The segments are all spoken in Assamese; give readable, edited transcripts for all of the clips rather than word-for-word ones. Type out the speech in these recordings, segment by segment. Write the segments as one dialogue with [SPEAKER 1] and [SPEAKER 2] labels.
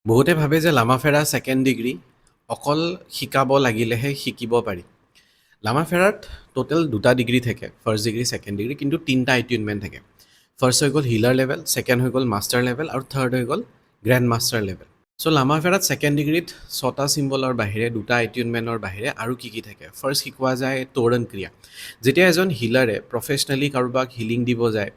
[SPEAKER 1] বহুতে ভাবে যে লামাফেৰা ছেকেণ্ড ডিগ্ৰী অকল শিকাব লাগিলেহে শিকিব পাৰি। লামাফেৰাত টোটেল দুটা ডিগ্ৰী থাকে, ফাৰ্ষ্ট ডিগ্ৰী ছেকেণ্ড ডিগ্ৰী, কিন্তু তিনিটা এটিউনমেণ্ট থাকে। ফাৰ্ষ্ট হৈ গ'ল হিলাৰ লেভেল, ছেকেণ্ড হৈ গ'ল মাষ্টাৰ লেভেল আৰু থাৰ্ড হৈ গ'ল গ্ৰেণ্ড মাষ্টাৰ লেভেল। চ' লামাফেৰাত ছেকেণ্ড ডিগ্ৰীত 6টা চিম্বলৰ বাহিৰে, দুটা এটিউনমেণ্টৰ বাহিৰে আৰু কি থাকে? ফাৰ্ষ্ট শিকোৱা যায় তোৰণ ক্ৰিয়া। যেতিয়া এজন হিলাৰে প্ৰফেচনেলি কাৰোবাক হিলিং দিব যায়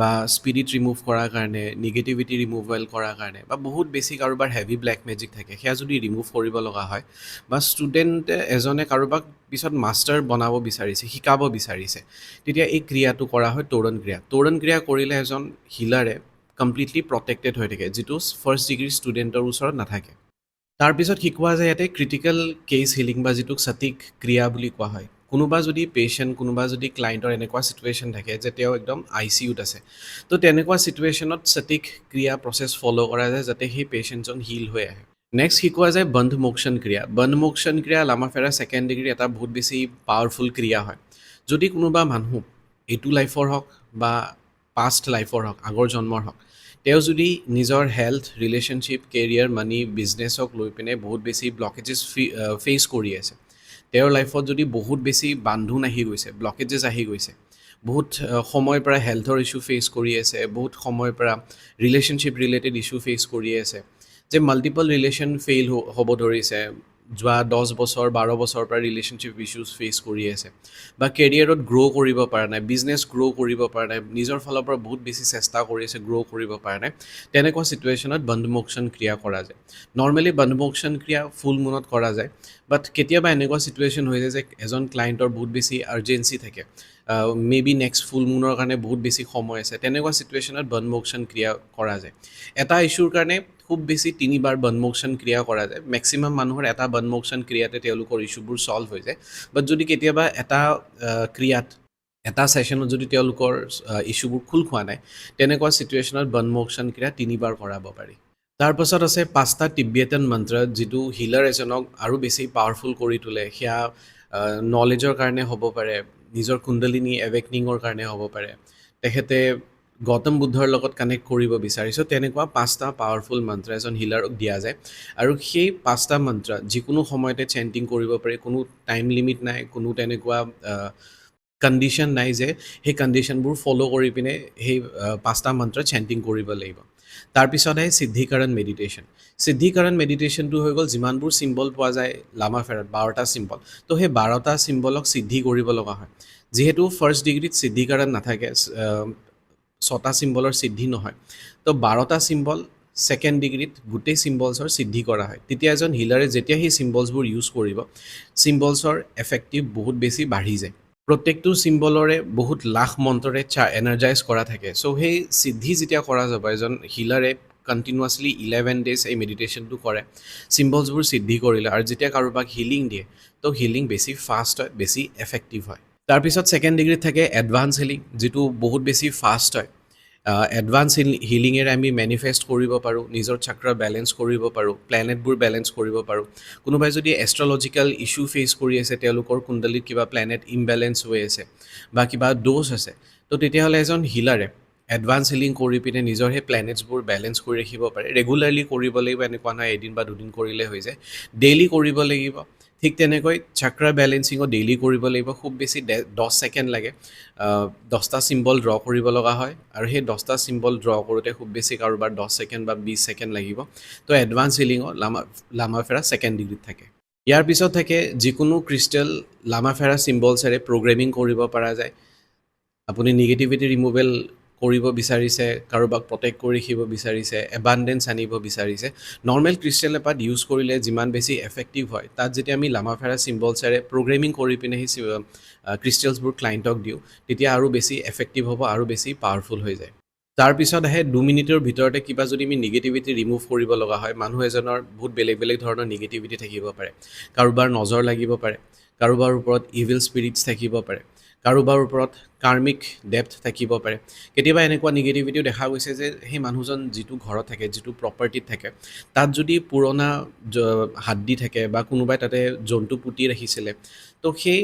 [SPEAKER 1] বা স্পিৰিট ৰিমুভ কৰাৰ কাৰণে, নিগেটিভিটি ৰিমুভেল কৰাৰ কাৰণে, বা বহুত বেছি কাৰোবাৰ হেভি ব্লেক মেজিক থাকে, সেয়া যদি ৰিমুভ কৰিব লগা হয়, বা ষ্টুডেণ্টে এজনে কাৰোবাক পিছত মাষ্টাৰ বনাব বিচাৰিছে, শিকাব বিচাৰিছে, তেতিয়া এই ক্ৰিয়াটো কৰা হয় তোৰণ ক্ৰিয়া। তোৰণ ক্ৰিয়া কৰিলে এজন হিলাৰে কমপ্লিটলি প্ৰটেক্টেড হৈ থাকে, যিটো ফাৰ্ষ্ট ডিগ্ৰী ষ্টুডেণ্টৰ ওচৰত নাথাকে। তাৰপিছত শিকোৱা যায় ইয়াতে ক্ৰিটিকেল কেছ হিলিং, বা যিটোক সঠিক ক্ৰিয়া বুলি কোৱা হয়। কোনোবা যদি পেচেণ্ট, কোনোবা যদি ক্লাইণ্টৰ এনেকুৱা চিটুৱেশ্যন থাকে যে তেওঁ একদম ICUত আছে, তো তেনেকুৱা চিটুৱেশ্যনত সঠিক ক্ৰিয়া প্ৰচেছ ফ'ল' কৰা যায় যাতে সেই পেচেণ্টজন হিল হৈ আহে। নেক্সট শিকোৱা যায় বন্ধ মোক্ষণ ক্ৰিয়া। বন্ধ মোক্ষণ ক্ৰিয়া লামাফেৰা ছেকেণ্ড ডিগ্ৰীৰ এটা বহুত বেছি পাৱাৰফুল ক্ৰিয়া হয়। যদি কোনোবা মানুহ এইটো লাইফৰ হওক বা পাষ্ট লাইফৰ হওক, আগৰ জন্মৰ হওক, তেওঁ যদি নিজৰ হেল্থ, ৰিলেশ্যনশ্বিপ, কেৰিয়াৰ, মানি, বিজনেছক লৈ পিনে বহুত বেছি ব্লকেজেছ ফেচ কৰি আছে, তেওঁৰ লাইফত যদি বহুত বেছি বান্ধোন আহি গৈছে, ব্লকেজেছ আহি গৈছে, বহুত সময়ৰ পৰা হেল্থৰ ইছ্যু ফেচ কৰি আছে, বহুত সময়ৰ পৰা ৰিলেশ্যনশ্বিপ ৰিলেটেড ইছ্যু ফেচ কৰি আছে, যে মাল্টিপল ৰিলেশ্যন ফেইল হ'ব ধৰিছে, যোৱা 10 বছৰ 12 বছৰৰ পৰা ৰিলেশ্যনশ্বিপ ইছ্যুজ ফেচ কৰি আছে, বা কেৰিয়াৰত গ্ৰ' কৰিব পৰা নাই, বিজনেছ গ্ৰ' কৰিব পৰা নাই, নিজৰ ফালৰ পৰা বহুত বেছি চেষ্টা কৰি আছে, গ্ৰ' কৰিব পৰা নাই, তেনেকুৱা চিটুৱেশ্যনত বন্ধ মোক্ষণ ক্ৰিয়া কৰা যায়। নৰ্মেলি বন্ধ মোক্ষণ ক্ৰিয়া ফুল মুনত কৰা যায়, বাট কেতিয়াবা এনেকুৱা চিটুৱেশ্যন হৈ যায় যে এজন ক্লাইণ্টৰ বহুত বেছি আৰ্জেঞ্চি থাকে, মে বি নেক্সট ফুল মুনৰ কাৰণে বহুত বেছি সময় আছে, তেনেকুৱা চিটুৱেশ্যনত বন্ধ মোক্ষণ ক্ৰিয়া কৰা যায়। এটা ইছ্যুৰ কাৰণে খুব বেছি 3বাৰ বন্ধ মোক্ষণ ক্ৰিয়া কৰা যায়। মেক্সিমাম মানুহৰ এটা বন্ধ মোক্ষণ ক্ৰিয়াতে তেওঁলোকৰ ইছ্যুবোৰ ছল্ভ হৈ যায়। বাট যদি কেতিয়াবা এটা ক্ৰিয়াত, এটা ছেশ্যনত যদি তেওঁলোকৰ ইছ্যুবোৰ খোল খোৱা নাই, তেনেকুৱা চিটুৱেশ্যনত বন্ধ মোক্ষণ ক্ৰিয়া 3বাৰ কৰাব পাৰি। তাৰপাছত আছে 5টা টিবেটান মন্ত্ৰ, যিটো হিলাৰ এজনক আৰু বেছি পাৱাৰফুল কৰি তোলে। সেয়া নলেজৰ কাৰণে হ'ব পাৰে, নিজৰ কুণ্ডলিনী এৱেকনিঙৰ কাৰণে হ'ব পাৰে, তেখেতে গৌতম বুদ্ধৰ লগত কানেক্ট কৰিব বিচাৰিছোঁ, তেনেকুৱা 5টা পাৱাৰফুল মন্ত্ৰ এজন হিলাৰক দিয়া যায়। আৰু সেই 5টা মন্ত্ৰ যিকোনো সময়তে চেণ্টিং কৰিব পাৰি, কোনো টাইম লিমিট নাই, কোনো তেনেকুৱা কণ্ডিশ্যন নাই যে সেই কণ্ডিশ্যনবোৰ ফ'ল' কৰি পিনে সেই 5টা মন্ত্ৰ চেণ্টিং কৰিব লাগিব। তাৰপিছত আহে সিদ্ধিকৰণ মেডিটেশ্যন। সিদ্ধিকৰণ মেডিটেশ্যনটো হৈ গ'ল যিমানবোৰ চিম্বল পোৱা যায় লামাফেৰাত, 12টা চিম্বল, তো সেই 12টা চিম্বলক সিদ্ধি কৰিব লগা হয়। যিহেতু ফাৰ্ষ্ট ডিগ্ৰীত সিদ্ধিকৰণ নাথাকে, 6টা চিম্বলৰ সিদ্ধি নহয়, তো 12টা চিম্বল ছেকেণ্ড ডিগ্ৰীত গোটেই চিম্বলছৰ সিদ্ধি কৰা হয়। তেতিয়া এজন হিলাৰে যেতিয়া সেই চিম্বলছবোৰ ইউজ কৰিব, চিম্বলছৰ এফেক্টিভ বহুত বেছি বাঢ়ি যায়। প্ৰত্যেকটো চিম্বলৰে বহুত লাখ মন্ত্ৰৰে এনাৰ্জাইজ কৰা থাকে। চ' সেই সিদ্ধি যেতিয়া কৰা যাব, এজন হিলাৰে কণ্টিনিউৱাছলি 11 ডেজ এই মেডিটেশ্যনটো কৰে, চিম্বলছবোৰ সিদ্ধি কৰিলে, আৰু যেতিয়া কাৰোবাক হিলিং দিয়ে, তো হিলিং বেছি ফাষ্ট হয়, বেছি এফেক্টিভ হয়। তাৰপিছত ছেকেণ্ড ডিগ্ৰীত থাকে এডভান্স হিলিং, যিটো বহুত বেছি ফাষ্ট হয়। এডভান্স হিলিঙেৰে আমি মেনিফেষ্ট কৰিব পাৰোঁ, নিজৰ চাক্ৰা বেলেঞ্চ কৰিব পাৰোঁ, প্লেনেটবোৰ বেলেঞ্চ কৰিব পাৰোঁ। কোনোবাই যদি এষ্ট্ৰলজিকেল ইছ্যু ফেচ কৰি আছে, তেওঁলোকৰ কুণ্ডলীত কিবা প্লেনেট ইমবেলেঞ্চ হৈ আছে বা কিবা দোষ আছে, তো তেতিয়াহ'লে এজন হিলাৰে এডভান্স হিলিং কৰি পিনে নিজৰ সেই প্লেনেটছবোৰ বেলেঞ্চ কৰি ৰাখিব পাৰে। ৰেগুলাৰলি কৰিব লাগিব, এনেকুৱা নহয় এদিন বা দুদিন কৰিলে হৈ যায়, ডেইলি কৰিব লাগিব। ঠিক তেনেকৈ চাক্ৰা বেলেঞ্চিঙো ডেইলি কৰিব লাগিব, খুব বেছি 10 ছেকেণ্ড লাগে। 10টা চিম্বল ড্ৰ কৰিব লগা হয়, আৰু সেই 10টা চিম্বল ড্ৰ কৰোঁতে খুব বেছি কাৰোবাৰ 10 ছেকেণ্ড বা 20 ছেকেণ্ড লাগিব। তো এডভান্স হিলিঙো লামাফেৰা ছেকেণ্ড ডিগ্ৰীত থাকে। ইয়াৰ পিছত থাকে যিকোনো ক্ৰিষ্টেল লামাফেৰা চিম্বলছেৰে প্ৰগ্ৰেমিং কৰিব পৰা যায়। আপুনি নিগেটিভিটি ৰিমুভেল কৰিব বিচাৰিছে, কাৰোবাক প্ৰটেক্ট কৰি ৰাখিব বিচাৰিছে, এবাণ্ডেঞ্চ আনিব বিচাৰিছে, নৰ্মেল ক্ৰিষ্টেল এপাত ইউজ কৰিলে যিমান বেছি এফেক্টিভ হয়, তাত যেতিয়া আমি লামাফেৰা চিম্বলছেৰে প্ৰগ্ৰেমিং কৰি পিনে সেই ক্ৰিষ্টেলছবোৰ ক্লাইণ্টক দিওঁ, তেতিয়া আৰু বেছি এফেক্টিভ হ'ব, আৰু বেছি পাৱাৰফুল হৈ যায়। তাৰপিছত আহে 2 মিনিটৰ ভিতৰতে কিবা যদি আমি নিগেটিভিটি ৰিমুভ কৰিব লগা হয়, মানুহ এজনৰ বহুত বেলেগ বেলেগ ধৰণৰ নিগেটিভিটি থাকিব পাৰে। কাৰোবাৰ নজৰ লাগিব পাৰে, কাৰোবাৰ ওপৰত ইভিল স্পিৰিটছ থাকিব পাৰে, কাৰোবাৰ ওপৰত কাৰ্মিক ডেপ্থ থাকিব পাৰে। কেতিয়াবা এনেকুৱা নিগেটিভিটিও দেখা গৈছে যে সেই মানুহজন যিটো ঘৰত থাকে, যিটো প্ৰপাৰ্টিত থাকে, তাত যদি পুৰণা হাড্ডি থাকে বা কোনোবাই তাতে জন্তু পুতি ৰাখিছিলে, তো সেই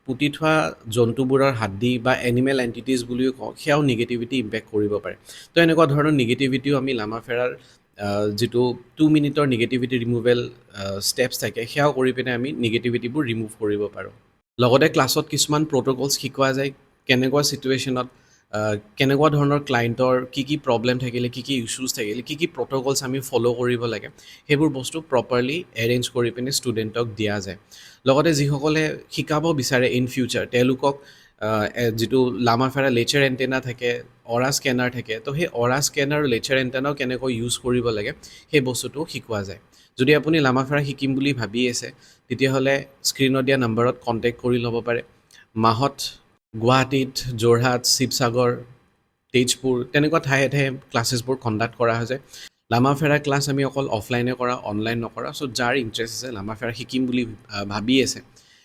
[SPEAKER 1] পুতি থোৱা জন্তুবোৰৰ হাড্ডি বা এনিমেল এণ্টিটিজ বুলিও কওঁ, সেয়াও নিগেটিভিটি ইম্পেক্ট কৰিব পাৰে। তো এনেকুৱা ধৰণৰ নিগেটিভিটিও আমি লামাফেৰাৰ যিটো 2 মিনিটৰ নিগেটিভিটি ৰিমুভেল ষ্টেপছ থাকে সেয়াও কৰি পিনে আমি নিগেটিভিটিবোৰ ৰিমুভ কৰিব পাৰোঁ লগতে ক্লাছত কিছুমান প্ৰট'কলছ শিকোৱা যায় কেনেকুৱা ছিটুৱেশ্যনত কেনেকুৱা ধৰণৰ ক্লাইণ্টৰ কি প্ৰব্লেম থাকিলে কি ইছ্যুজ থাকিলে কি প্ৰট'কলছ আমি ফ'ল' কৰিব লাগে সেইবোৰ বস্তু প্ৰপাৰলি এৰেঞ্জ কৰি পিনে ষ্টুডেণ্টক দিয়া যায় লগতে যিসকলে শিকাব বিচাৰে ইন ফিউচাৰ তেওঁলোকক যিটো লামাফেৰা লেচাৰ এণ্টেনা থাকে অৰা স্কেনাৰ থাকে তো সেই অৰা স্কেনাৰ আৰু লেচাৰ এণ্টেনাও কেনেকৈ ইউজ কৰিব লাগে সেই বস্তুটো শিকোৱা যায় যদি আপুনি লামাফেৰা শিকিম বুলি ভাবি আছে তেতিয়াহ'লে স্ক্ৰীণত দিয়া নম্বৰত কণ্টেক্ট কৰি ল'ব পাৰে মাহত গুৱাহাটীত যোৰহাট শিৱসাগৰ তেজপুৰ তেনেকুৱা ঠায়ে ঠায়ে ক্লাছেছবোৰ কণ্ডাক্ট কৰা হৈছে লামাফেৰা ক্লাছ আমি অকল অফলাইনে কৰা অনলাইন নকৰা চ' যাৰ ইণ্টাৰেষ্ট আছে লামাফেৰা শিকিম বুলি ভাবি আছে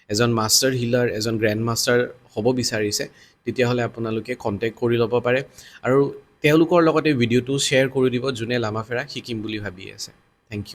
[SPEAKER 1] এজন মাষ্টাৰ হিলাৰ এজন গ্ৰেণ্ড মাষ্টাৰ হ'ব বিচাৰিছে তেতিয়াহ'লে আপোনালোকে কণ্টেক্ট কৰি ল'ব পাৰে আৰু তেওঁলোকৰ লগতে ভিডিঅ'টো শ্বেয়াৰ কৰি দিব যোনে লামাফেৰা শিকিম বুলি ভাবি আছে থেংক ইউ